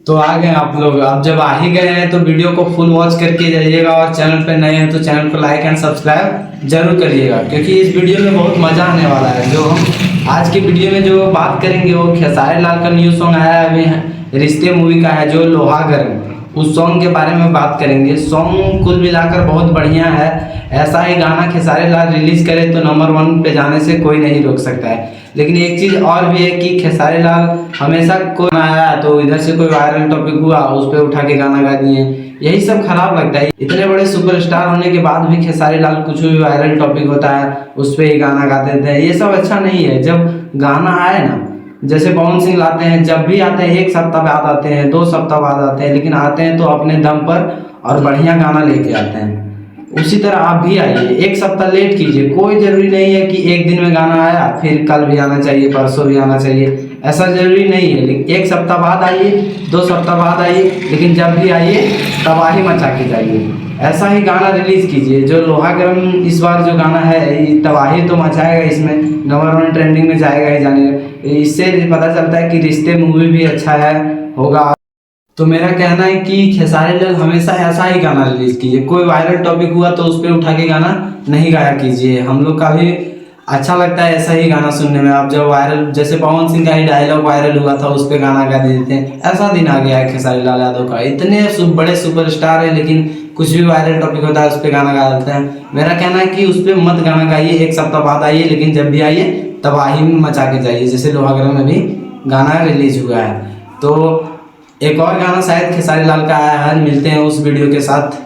तो आ गए आप लोग। अब जब आ ही गए हैं तो वीडियो को फुल वॉच करके जाइएगा, और चैनल पे नए हैं तो चैनल को लाइक एंड सब्सक्राइब जरूर करिएगा, क्योंकि इस वीडियो में बहुत मजा आने वाला है। जो हम आज की वीडियो में जो बात करेंगे वो खेसारी लाल का न्यू सॉन्ग आया है अभी, रिश्ते मूवी का है, जो लोहा गर्म, उस सॉन्ग के बारे में बात करेंगे। सॉन्ग कुल मिलाकर बहुत बढ़िया है। ऐसा ही गाना खेसारी लाल रिलीज करे तो नंबर 1 पे जाने से कोई नहीं रोक सकता है। लेकिन एक चीज और भी है कि खेसारी लाल हमेशा कोई आया तो इधर से कोई वायरल टॉपिक हुआ उस पर उठा के गाना गा दिए, यही सब खराब लगता है। इतने बड़े सुपरस्टार होने के बाद भी खेसारी लाल कुछ भी वायरल टॉपिक होता है उस पर ही गाना गा देते हैं, ये सब अच्छा नहीं है। जब गाना आए ना, जैसे पवन सिंह लाते हैं, जब भी आते हैं 1 सप्ताह बाद आते हैं, 2 सप्ताह बाद आते हैं, लेकिन आते हैं तो अपने दम पर और बढ़िया गाना लेके आते हैं। उसी तरह आप भी आइए, 1 सप्ताह लेट कीजिए, कोई जरूरी नहीं है कि एक दिन में गाना आया फिर कल भी आना चाहिए, परसों भी आना चाहिए, ऐसा जरूरी नहीं है। लेकिन 1 सप्ताह बाद आइए, 2 सप्ताह बाद आइए, लेकिन जब भी आइए तबाही मचा के जाइए। ऐसा ही गाना रिलीज कीजिए। जो लोहा गर्म इस बार जो गाना है ये तबाही तो मचाएगा, इसमें नंबर 1 ट्रेंडिंग में जाएगा ही जाने। इससे पता चलता है कि रिश्ते मूवी भी अच्छा है होगा। तो मेरा कहना है कि खेसारी लाल हमेशा ऐसा ही गाना रिलीज कीजिए, कोई वायरल टॉपिक हुआ तो उस पर उठा के गाना नहीं गाया कीजिए। हम लोग का भी अच्छा लगता है ऐसा ही गाना सुनने में। आप जब वायरल, जैसे पवन सिंह का ही डायलॉग वायरल हुआ था उस पर गाना गा देते हैं, ऐसा दिन आ गया है खेसारी लाल यादव का। इतने बड़े सुपरस्टार है लेकिन कुछ भी वायरल टॉपिक होता है उस पर गाना गा देते हैं। मेरा कहना है कि उस पर मत गाना गाइए, 1 सप्ताह बाद आइए, लेकिन जब भी आइए तबाही में मचा के जाइए, जैसे लोहागढ़ में भी गाना रिलीज हुआ है। तो एक और गाना शायद खेसारी लाल का आया है, मिलते हैं उस वीडियो के साथ।